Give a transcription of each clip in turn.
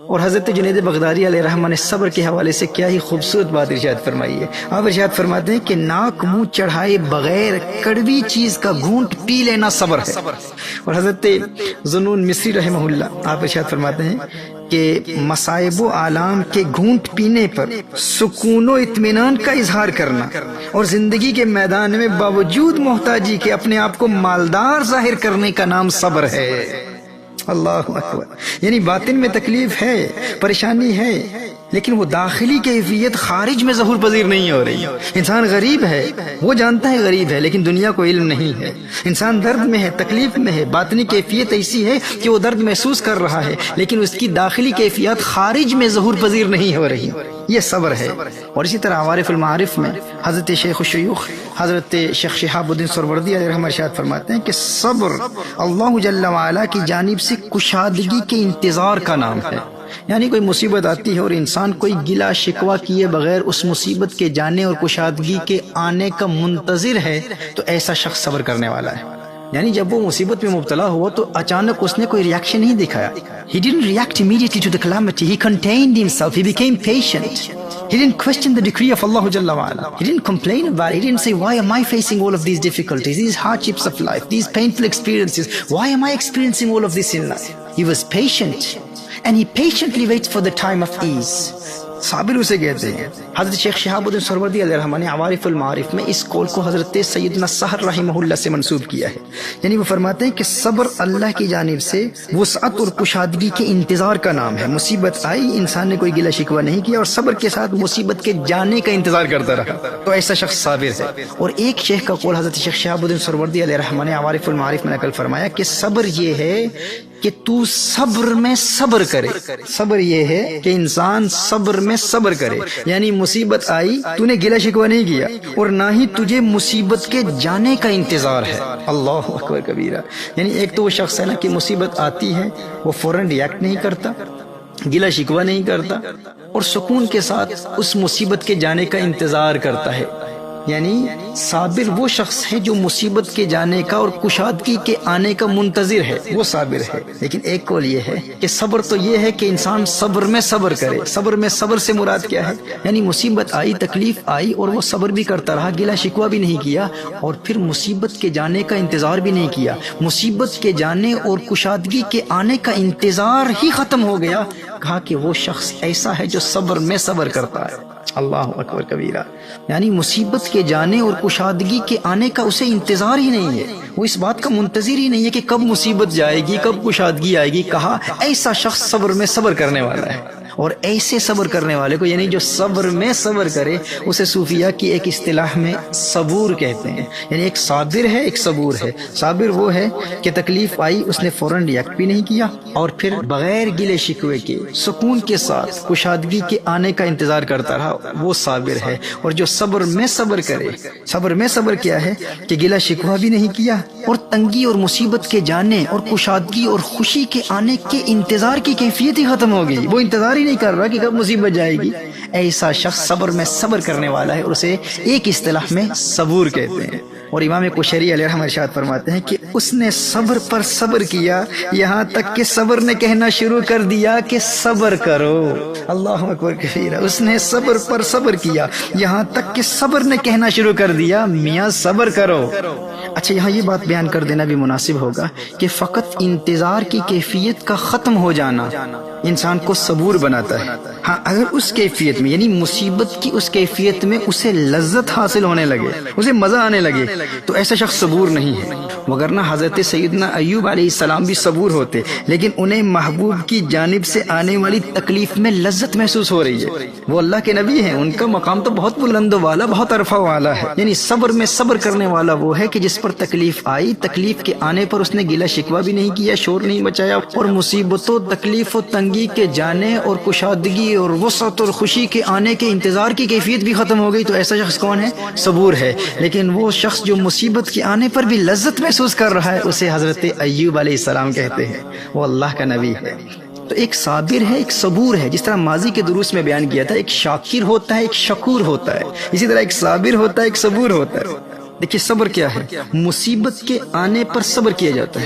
اور حضرت جنید بغدادی علیہ رحمہ نے صبر کے حوالے سے کیا ہی خوبصورت بات ارشاد فرمائی ہے۔ آپ ارشاد فرماتے ہیں کہ ناک منہ چڑھائے بغیر کڑوی چیز کا گھونٹ پی لینا صبر ہے۔ اور حضرت ذوالنون مصری رحمہ اللہ آپ ارشاد فرماتے ہیں کہ مصائب و آلام کے گھونٹ پینے پر سکون و اطمینان کا اظہار کرنا اور زندگی کے میدان میں باوجود محتاجی کے اپنے آپ کو مالدار ظاہر کرنے کا نام صبر ہے۔ اللہ اکبر، یعنی باطن میں تکلیف ہے، پریشانی ہے، لیکن وہ داخلی کیفیت خارج میں ظہور پذیر نہیں ہو رہی۔ انسان غریب ہے، وہ جانتا ہے غریب ہے، لیکن دنیا کو علم نہیں ہے۔ انسان درد میں ہے، تکلیف میں ہے، باطنی کیفیت ایسی ہے کہ وہ درد محسوس کر رہا ہے، لیکن اس کی داخلی کیفیت خارج میں ظہور پذیر نہیں ہو رہی۔ یہ صبر ہے۔ اور اسی طرح عوارف المعارف میں حضرت شیخ الشیوخ حضرت شیخ شہاب الدین سہروردی علیہ رحمہ ارشاد فرماتے ہیں کہ صبر اللہ جل وعلا کی جانب سے کشادگی کے انتظار کا نام ہے۔ یعنی کوئی مصیبت آتی ہے اور انسان کوئی گلا شکوہ کیے بغیر اس مصیبت کے جانے اور کشادگی کے آنے کا منتظر ہے تو ایسا شخص صبر کرنے والا ہے۔ یعنی جب وہ مصیبت میں مبتلا ہوا تو اچانک اس نے کوئی ریاکشن نہیں دکھایا۔ He didn't react immediately to the calamity. He contained himself. He became patient. He didn't question the decree of Allah Jalla wa'ala. He didn't complain about it. He didn't say, why am I facing all of these difficulties, these hardships of life, these painful experiences? Why am I experiencing all of this in life? He was patient. And he patiently waits for the time of ease. صابر اسے کہتے ہیں۔ حضرت شیخ شہاب الدین سہروردی علیہ رحمہ نے عوارف المعارف میں اس قول کو حضرت سیدنا سحر رحمہ اللہ سے منسوب کیا ہے۔ یعنی وہ فرماتے ہیں کہ صبر اللہ کی جانب سے وسعت اور کشادگی کے انتظار کا نام ہے۔ مصیبت آئی، انسان نے کوئی گلہ شکوہ نہیں کیا اور صبر کے ساتھ مصیبت کے جانے کا انتظار کرتا رہا، تو ایسا شخص صابر ہے۔ اور ایک شیخ کا قول حضرت شیخ شہاب الدین سہروردی علیہ رحمہ نے عوارف المعارف میں نقل فرمایا کہ صبر یہ ہے کہ تو صبر میں صبر کرے۔ صبر یہ ہے کہ انسان صبر میں صبر کرے، یعنی مصیبت آئی، تو نے گلہ شکوہ نہیں کیا اور نہ ہی تجھے مصیبت کے جانے کا انتظار ہے۔ اللہ اکبر کبیرہ۔ یعنی ایک تو وہ شخص ہے نا کہ مصیبت آتی ہے، وہ فوراً ریاکٹ نہیں کرتا، گلہ شکوہ نہیں کرتا اور سکون کے ساتھ اس مصیبت کے جانے کا انتظار کرتا ہے۔ یعنی صابر وہ شخص ہے جو مصیبت کے جانے کا اور کشادگی کے آنے کا منتظر ہے، وہ صابر ہے۔ لیکن ایک قول یہ ہے کہ صبر تو یہ ہے کہ انسان صبر میں صبر کرے۔ صبر میں صبر سے مراد کیا ہے؟ یعنی مصیبت آئی، تکلیف آئی اور وہ صبر بھی کرتا رہا، گلہ شکوہ بھی نہیں کیا اور پھر مصیبت کے جانے کا انتظار بھی نہیں کیا۔ مصیبت کے جانے اور کشادگی کے آنے کا انتظار ہی ختم ہو گیا، کہا کہ وہ شخص ایسا ہے جو صبر میں صبر کرتا ہے۔ اللہ اکبر کبیرہ۔ یعنی مصیبت کے جانے اور کشادگی کے آنے کا اسے انتظار ہی نہیں ہے، وہ اس بات کا منتظر ہی نہیں ہے کہ کب مصیبت جائے گی، کب کشادگی آئے گی۔ کہا ایسا شخص صبر میں صبر کرنے والا ہے۔ اور ایسے صبر کرنے والے کو، یعنی جو صبر میں صبر کرے، اسے صوفیہ کی ایک اصطلاح میں صبور کہتے ہیں۔ یعنی ایک صابر ہے، ایک صبور ہے۔ صابر وہ ہے کہ تکلیف آئی، اس نے فوراً ریاکٹ بھی نہیں کیا اور پھر بغیر گلے شکوے کے سکون کے ساتھ کشادگی کے آنے کا انتظار کرتا رہا، وہ صابر ہے۔ اور جو صبر میں صبر کرے، صبر میں صبر کیا ہے کہ گلہ شکوہ بھی نہیں کیا اور تنگی اور مصیبت کے جانے اور کشادگی اور خوشی کے آنے کے انتظار کی کیفیت ہی ختم ہو گئی، وہ انتظار ہی نہیں کر رہا کہ کب مصیبت جائے گی۔ ایسا شخص صبر میں صبر کرنے والا ہے اور اسے ایک اصطلاح میں صبور کہتے ہیں۔ اور امام قشیری علیہ رحمہ ارشاد فرماتے ہیں کہ اس نے صبر پر صبر کیا، یہاں تک کہ صبر نے کہنا شروع کر دیا کہ صبر کرو۔ اللہ اکبر کبیرہ۔ اس نے صبر پر صبر کیا، یہاں تک کہ صبر نے کہنا شروع کر دیا میاں صبر کرو۔ اچھا، یہاں یہ بات بیان کر دینا بھی مناسب ہوگا کہ فقط انتظار کی کیفیت کا ختم ہو جانا انسان کو صبور بناتا ہے۔ ہاں، اگر اس کیفیت میں یعنی مصیبت کی اس کیفیت میں اسے لذت حاصل ہونے لگے، اسے مزہ آنے لگے، تو ایسا شخص صبور نہیں ہے۔ وگرنہ حضرت سیدنا ایوب علیہ السلام بھی صبور ہوتے، لیکن انہیں محبوب کی جانب سے آنے والی تکلیف میں لذت محسوس ہو رہی ہے۔ وہ اللہ کے نبی ہیں، ان کا مقام تو بہت بلند والا، بہت عرفہ والا ہے۔ یعنی صبر میں صبر کرنے والا وہ ہے کہ جس پر تکلیف آئی، تکلیف کے آنے پر اس نے گلہ شکوہ بھی نہیں کیا، شور نہیں مچایا اور مصیبتوں، تکلیف و تنگی کے جانے اور کشادگی اور وسعت اور خوشی کے آنے کے انتظار کی کیفیت بھی ختم ہو گئی، تو ایسا شخص کون ہے؟ صبور ہے۔ لیکن وہ شخص جو مصیبت کے آنے پر بھی لذت محسوس کر رہا ہے، اسے حضرت ایوب علیہ السلام کہتے ہیں، وہ اللہ کا نبی ہے۔ تو ایک صابر ہے، ایک صبور ہے۔ جس طرح ماضی کے دروس میں بیان کیا تھا، ایک شاکر ہوتا ہے، ایک شکور ہوتا ہے، اسی طرح ایک صابر ہوتا ہے، ایک صبور ہوتا ہے۔ دیکھیے صبر کیا ہے؟ مصیبت کے آنے پر صبر کیا جاتا ہے،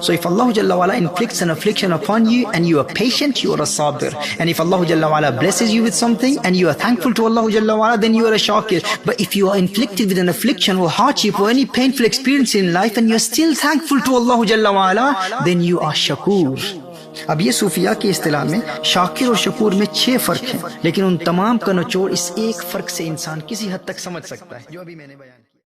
So if Allah Jalla wa'ala inflicts an affliction upon you and you are patient, you are a sabir. And if Allah Jalla wa'ala blesses you with something and you are thankful to Allah Jalla wa'ala, then you are a shakir. But if you are inflicted with an affliction or hardship or any painful experience in life and you are still thankful to Allah Jalla wa'ala, then you are shakur. اب یہ صوفیہ کی اصطلاح میں شاکر اور شکور میں 6 فرق ہیں، لیکن ان تمام کا نچوڑ اس ایک فرق سے انسان کسی حد تک سمجھ سکتا ہے جو ابھی میں نے بیان کیا۔